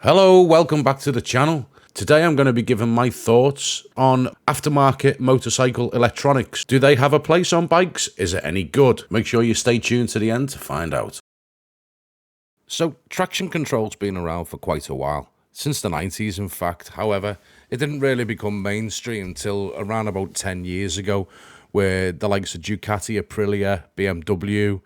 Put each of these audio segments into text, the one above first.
Hello, welcome back to the channel. Today I'm going to be giving my thoughts on aftermarket motorcycle electronics. Do they have a place on bikes? Is it any good? Make sure you stay tuned to the end to find out. So, traction control's been around for quite a while. Since the 90s, in fact. However, it didn't really become mainstream until around about 10 years ago, where the likes of Ducati, Aprilia, BMW,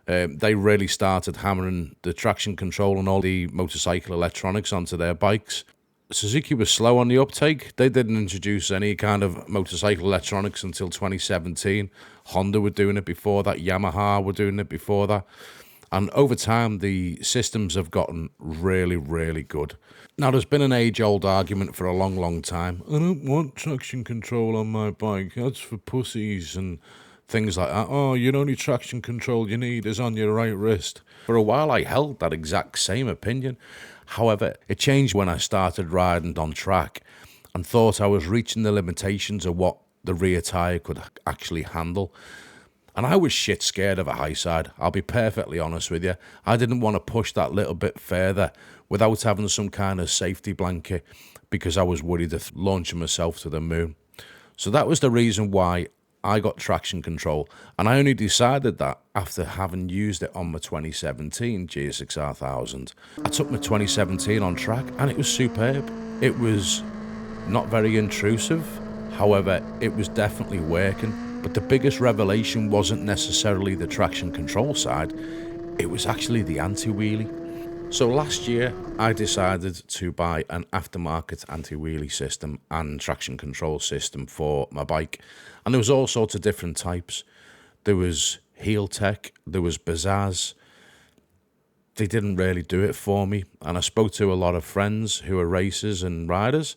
they really started hammering the traction control and all the motorcycle electronics onto their bikes. Suzuki was slow on the uptake. They didn't introduce any kind of motorcycle electronics until 2017. Honda were doing it before that. Yamaha were doing it before that. And over time, the systems have gotten really, really good. Now, there's been an age-old argument for a long, long time. I don't want traction control on my bike. That's for pussies and things like that. Oh, the only traction control you need is on your right wrist. For a while, I held that exact same opinion. However, it changed when I started riding on track and thought I was reaching the limitations of what the rear tyre could actually handle. And I was shit scared of a high side. I'll be perfectly honest with you. I didn't want to push that little bit further without having some kind of safety blanket because I was worried of launching myself to the moon. So that was the reason why I got traction control, and I only decided that after having used it on my 2017 GSXR1000. I took my 2017 on track and it was superb. It was not very intrusive, however, it was definitely working, but the biggest revelation wasn't necessarily the traction control side, it was actually the anti-wheelie. So last year, I decided to buy an aftermarket anti-wheelie system and traction control system for my bike. And there was all sorts of different types. There was Heel Tech, there was Bazaz. They didn't really do it for me. And I spoke to a lot of friends who are racers and riders.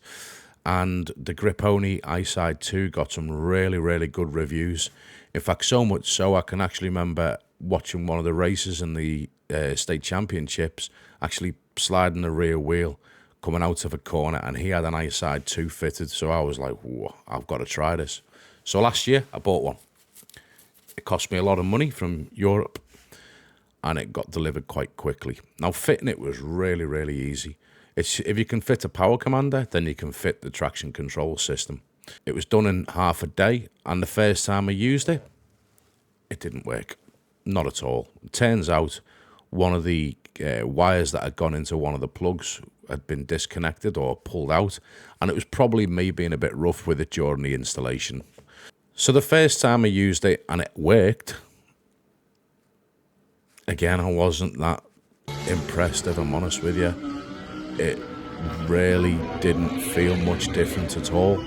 And the Gripone Iside2 got some really, really good reviews. In fact, so much so I can actually remember watching one of the races in the state championships, actually sliding the rear wheel, coming out of a corner, and he had an Iside2 fitted. So I was like, whoa, I've got to try this. So last year, I bought one. It cost me a lot of money from Europe, and it got delivered quite quickly. Now, fitting it was really, really easy. If you can fit a power commander, then you can fit the traction control system. It was done in half a day, and the first time I used it, it didn't work. Not at all. It turns out one of the wires that had gone into one of the plugs had been disconnected or pulled out, and it was probably me being a bit rough with it during the installation. So the first time I used it and it worked, again, I wasn't that impressed, if I'm honest with you. It really didn't feel much different at all.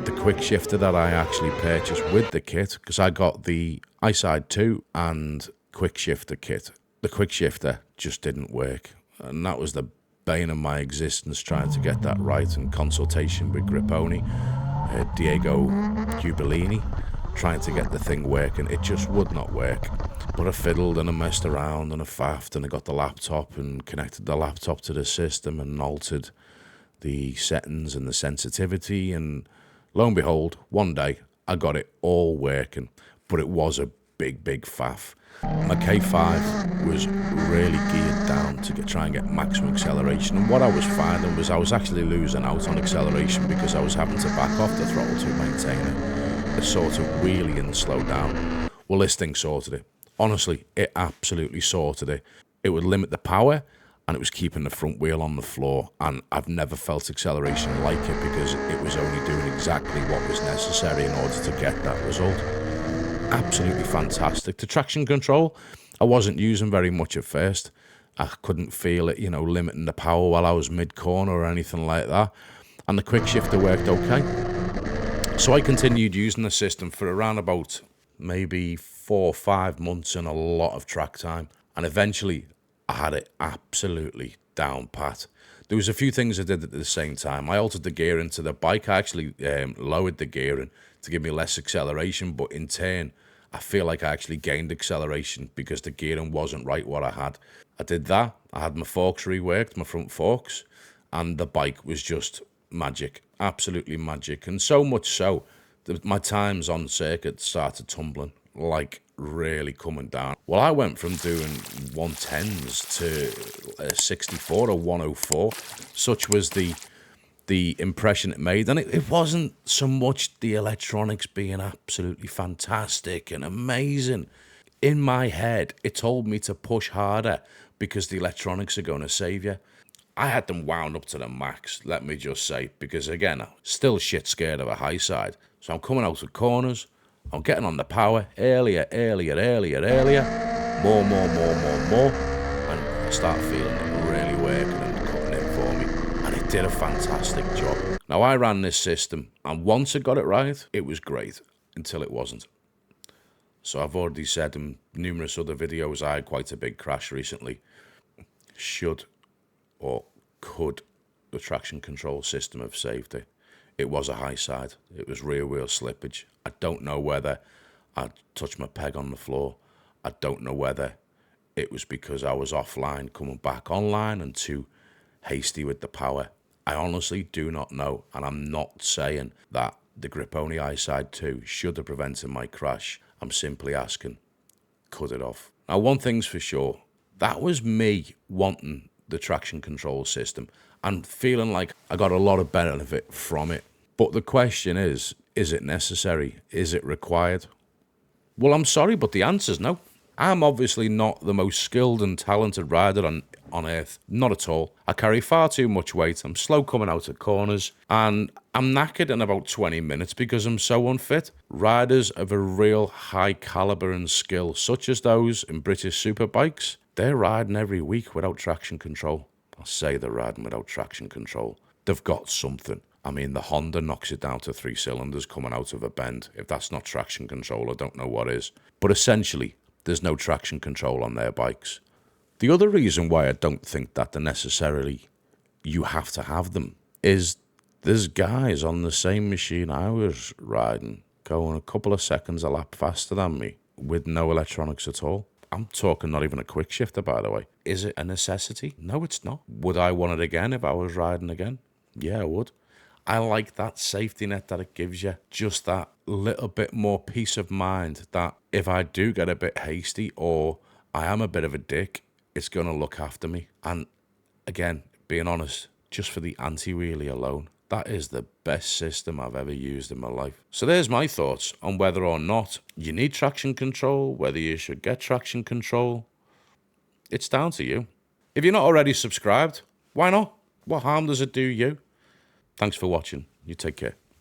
The quick shifter that I actually purchased with the kit, because I got the Iside2 and quick shifter kit, the quick shifter just didn't work. And that was the bane of my existence, trying to get that right in consultation with Gripone, Diego Giubellini, trying to get the thing working. It just would not work. But I fiddled and I messed around and I faffed, and I got the laptop and connected the laptop to the system and altered the settings and the sensitivity, and lo and behold, one day I got it all working, but it was a big, big faff. My K5 was really geared down to try and get maximum acceleration, and what I was finding was I was actually losing out on acceleration because I was having to back off the throttle to maintain a sort of wheelie and slow down. Well, this thing sorted it. Honestly, it absolutely sorted it. It would limit the power, and it was keeping the front wheel on the floor, and I've never felt acceleration like it because it was only doing exactly what was necessary in order to get that result. Absolutely fantastic. The traction control, I wasn't using very much at first. I couldn't feel it, limiting the power while I was mid-corner or anything like that, and the quick shifter worked okay. So I continued using the system for around about maybe 4 or 5 months and a lot of track time, and eventually I had it absolutely down pat. There was a few things I did at the same time. I altered the gearing to the bike. I actually lowered the gearing to give me less acceleration, but in turn, I feel like I actually gained acceleration because the gearing wasn't right what I had. I did that. I had my forks reworked, my front forks, and the bike was just magic, absolutely magic. And so much so that my times on circuit started tumbling like really coming down. Well, I went from doing 110s to a 64 or 104. Such was the impression it made. And it wasn't so much the electronics being absolutely fantastic and amazing. In my head, it told me to push harder because the electronics are going to save you. I had them wound up to the max, let me just say, because again, I'm still shit scared of a high side. So I'm coming out of corners, I'm getting on the power, earlier, more, and I start feeling it really working and cutting in for me. And it did a fantastic job. Now, I ran this system, and once I got it right, it was great, until it wasn't. So I've already said in numerous other videos, I had quite a big crash recently. Should or could the traction control system have saved it? It was a high side. It was rear wheel slippage. I don't know whether I touched my peg on the floor. I don't know whether it was because I was offline coming back online and too hasty with the power. I honestly do not know, and I'm not saying that the Gripone Iside2 should have prevented my crash. I'm simply asking, cut it off. Now, one thing's for sure, that was me wanting the traction control system and feeling like I got a lot of benefit from it. But the question is it necessary? Is it required? Well, I'm sorry, but the answer's no. I'm obviously not the most skilled and talented rider on earth. Not at all. I carry far too much weight. I'm slow coming out of corners. And I'm knackered in about 20 minutes because I'm so unfit. Riders of a real high caliber and skill, such as those in British superbikes, they're riding every week without traction control. I say they're riding without traction control. They've got something. I mean, the Honda knocks it down to 3 cylinders coming out of a bend. If that's not traction control, I don't know what is. But essentially, there's no traction control on their bikes. The other reason why I don't think that they're necessarily you have to have them is there's guys on the same machine I was riding going a couple of seconds a lap faster than me with no electronics at all. I'm talking not even a quick shifter, by the way. Is it a necessity? No, it's not. Would I want it again if I was riding again? Yeah, I would. I like that safety net that it gives you. Just that little bit more peace of mind that if I do get a bit hasty or I am a bit of a dick, it's going to look after me. And again, being honest, just for the anti-wheelie alone, that is the best system I've ever used in my life. So there's my thoughts on whether or not you need traction control, whether you should get traction control. It's down to you. If you're not already subscribed, why not? What harm does it do you? Thanks for watching. You take care.